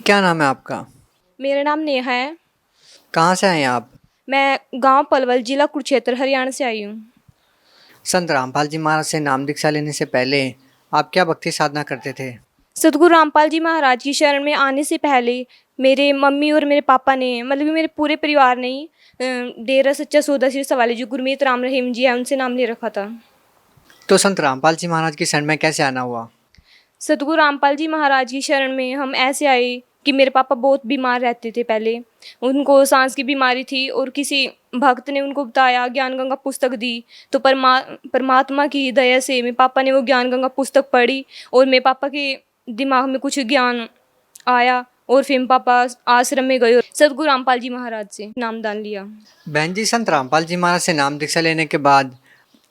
क्या नाम है आपका? मेरा नाम नेहा है। कहाँ से आए हैं आप? मैं गांव पलवल, जिला कुरुक्षेत्र, हरियाणा से आई हूँ। संत रामपाल जी महाराज से नाम दीक्षा लेने से पहले आप क्या भक्ति साधना करते थे? सतगुरु रामपाल जी महाराज की शरण में आने से पहले मेरे मम्मी और मेरे पापा ने, मतलब कि मेरे पूरे परिवार ने ही डेरा सच्चा सौदा श्री सवाली जी गुरमीत राम रहीम जी है, उनसे नाम ले रखा था। तो संत रामपाल जी महाराज की शरण में कैसे आना हुआ? सतगुरु रामपाल जी महाराज की शरण में हम ऐसे आए कि मेरे पापा बहुत बीमार रहते थे पहले। उनको सांस की बीमारी थी और किसी भक्त ने उनको बताया, ज्ञान गंगा पुस्तक दी। तो परमात्मा की दया से मेरे पापा ने वो ज्ञान गंगा पुस्तक पढ़ी और मेरे पापा के दिमाग में कुछ ज्ञान आया और फिर मेरे पापा आश्रम में गए और सतगुरु रामपाल जी महाराज से नामदान लिया। बहन जी, संत रामपाल जी महाराज से नाम दीक्षा लेने के बाद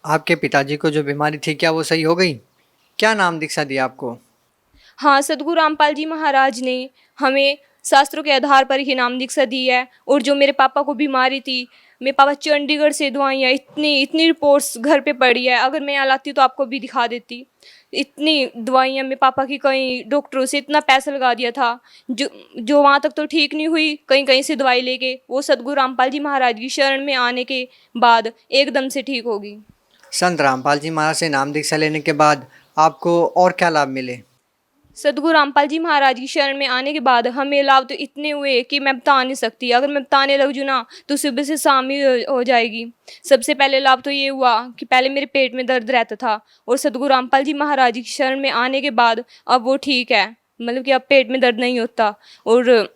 आपके पिताजी को जो बीमारी थी, क्या वो सही हो गई? क्या नाम दीक्षा दी आपको? हाँ, सतगुरु रामपाल जी महाराज ने हमें शास्त्रों के आधार पर ही नाम दीक्षा दी है। और जो मेरे पापा को बीमारी थी, मेरे पापा चंडीगढ़ से दवाइयाँ, इतनी इतनी रिपोर्ट्स घर पे पड़ी है, अगर मैं यहाँ लाती तो आपको भी दिखा देती। इतनी दवाइयाँ मेरे पापा की, कई डॉक्टरों से इतना पैसा लगा दिया था, जो वहाँ तक तो ठीक नहीं हुई, कहीं कहीं से दवाई लेके वो सतगुरु रामपाल जी महाराज की शरण में आने के बाद एकदम से ठीक होगी। संत रामपाल जी महाराज से नाम दीक्षा लेने के बाद आपको और क्या लाभ मिले? सतगुरु रामपाल जी महाराज की शरण में आने के बाद हमें लाभ तो इतने हुए कि मैं बता नहीं सकती। अगर मैं बताने लग जूँ ना तो सुबह से शाम ही हो जाएगी। सबसे पहले लाभ तो ये हुआ कि पहले मेरे पेट में दर्द रहता था और सतगुरु रामपाल जी महाराज की शरण में आने के बाद अब वो ठीक है, मतलब कि अब पेट में दर्द नहीं होता। और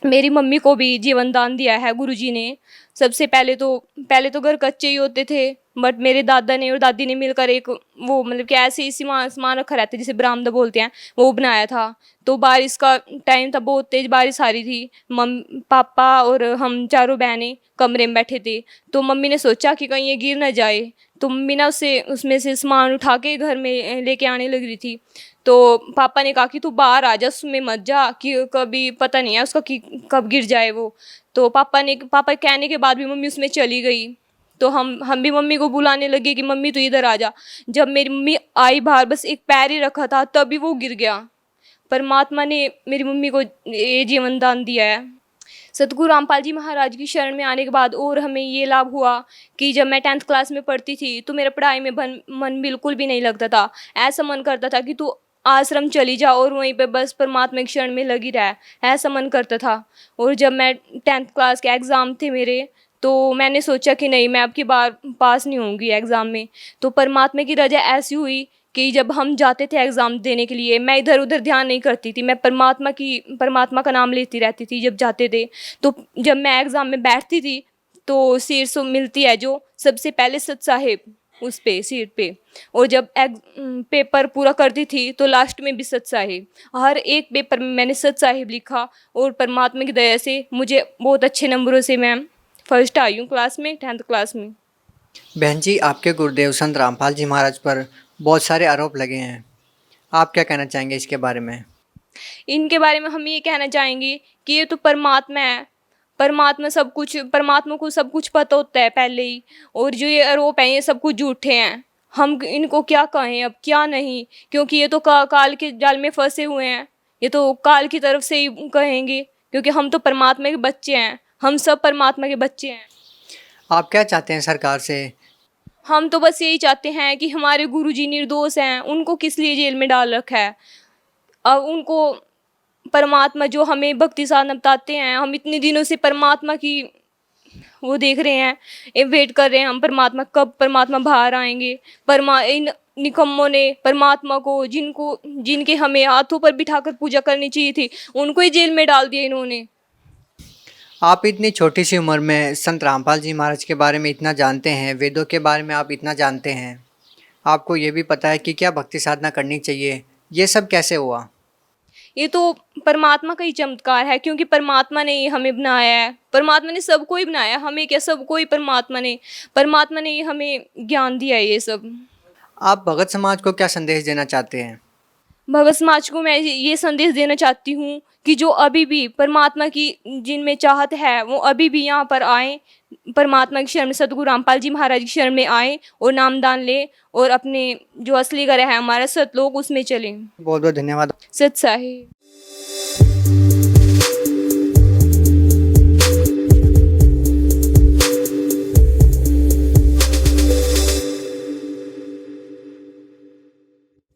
मेरी मम्मी को भी जीवन दान दिया है गुरुजी ने। सबसे पहले तो घर कच्चे ही होते थे, बट मेरे दादा ने और दादी ने मिलकर एक, वो मतलब कि ऐसे ही सामान रखा रहता है जिसे बरामदा बोलते हैं, वो बनाया था। तो बारिश का टाइम था, बहुत तेज बारिश आ रही थी। पापा और हम चारों बहनें कमरे में बैठे थे। तो मम्मी ने सोचा कि कहीं ये गिर ना जाए, तो मम्मी ना उसमें से सामान उठा के घर में लेके आने लग रही थी। तो पापा ने कहा कि तू बाहर आ जा, उसमें मत जा, कि कभी पता नहीं है उसका कि कब गिर जाए वो। तो पापा कहने के बाद भी मम्मी उसमें चली गई। तो हम भी मम्मी को बुलाने लगे कि मम्मी तू इधर आ जा। जब मेरी मम्मी आई बाहर, बस एक पैर ही रखा था, तभी वो गिर गया। परमात्मा ने मेरी मम्मी को ये जीवन दान दिया है। सतगुरु रामपाल जी महाराज की शरण में आने के बाद और हमें ये लाभ हुआ कि जब मैं 10th क्लास में पढ़ती थी तो मेरा पढ़ाई में मन बिल्कुल भी नहीं लगता था। ऐसा मन करता था कि तू आश्रम चली जा और वहीं पे बस परमात्मा की शरण में लगी रह, ऐसा मन करता था। और जब मैं 10th क्लास के एग्ज़ाम थे मेरे, तो मैंने सोचा कि नहीं, मैं अब की बार पास नहीं होंगी एग्ज़ाम में। तो परमात्मा की रजा ऐसी हुई कि जब हम जाते थे एग्ज़ाम देने के लिए, मैं इधर उधर ध्यान नहीं करती थी, मैं परमात्मा का नाम लेती रहती थी जब जाते थे। तो जब मैं एग्ज़ाम में बैठती थी तो सीट सो मिलती है जो सबसे पहले सत साहिब उस पे सीट पे। और जब पेपर पूरा करती थी तो लास्ट में भी सत साहिब। हर एक पेपर में मैंने सत साहिब लिखा और परमात्मा की दया से मुझे बहुत अच्छे नंबरों से मैं फर्स्ट आई हूँ क्लास में, 10th क्लास में। बहन जी, आपके गुरुदेव संत रामपाल जी महाराज पर बहुत सारे आरोप लगे हैं। आप क्या कहना चाहेंगे इसके बारे में? इनके बारे में हम ये कहना चाहेंगे कि ये तो परमात्मा है। परमात्मा को सब कुछ पता होता है पहले ही। और जो ये आरोप हैं ये सब कुछ झूठे हैं। हम इनको क्या कहें अब, क्या नहीं, क्योंकि ये तो काल के जाल में फंसे हुए हैं। ये तो काल की तरफ से ही कहेंगे, क्योंकि हम तो परमात्मा के बच्चे हैं। हम सब परमात्मा के बच्चे हैं। आप क्या चाहते हैं सरकार से? हम तो बस यही चाहते हैं कि हमारे गुरुजी निर्दोष हैं, उनको किस लिए जेल में डाल रखा है। अब उनको परमात्मा जो हमें भक्ति साधना बताते हैं, हम इतने दिनों से परमात्मा की वो देख रहे हैं, ये वेट कर रहे हैं हम परमात्मा, कब परमात्मा बाहर आएंगे। इन निकम्मों ने परमात्मा को, जिनके हमें हाथों पर बिठाकर पूजा करनी चाहिए थी, उनको ही जेल में डाल दिया इन्होंने। आप इतनी छोटी सी उम्र में संत रामपाल जी महाराज के बारे में इतना जानते हैं, वेदों के बारे में आप इतना जानते हैं, आपको ये भी पता है कि क्या भक्ति साधना करनी चाहिए, ये सब कैसे हुआ? ये तो परमात्मा का ही चमत्कार है, क्योंकि परमात्मा ने ही हमें बनाया है। परमात्मा ने सबको ही बनाया, हमें क्या, सबको ही परमात्मा ने ही हमें ज्ञान दिया है ये सब। आप भगत समाज को क्या संदेश देना चाहते हैं? भगत समाज को मैं ये संदेश देना चाहती हूँ कि जो अभी भी परमात्मा की जिनमें चाहत है, वो अभी भी यहाँ पर आए, परमात्मा की शरण में, सतगुरु रामपाल जी महाराज की शरण में आए और नामदान ले और अपने जो असली घर है हमारा सतलोक, उसमें चलें। बहुत बहुत धन्यवाद। सत साहिब।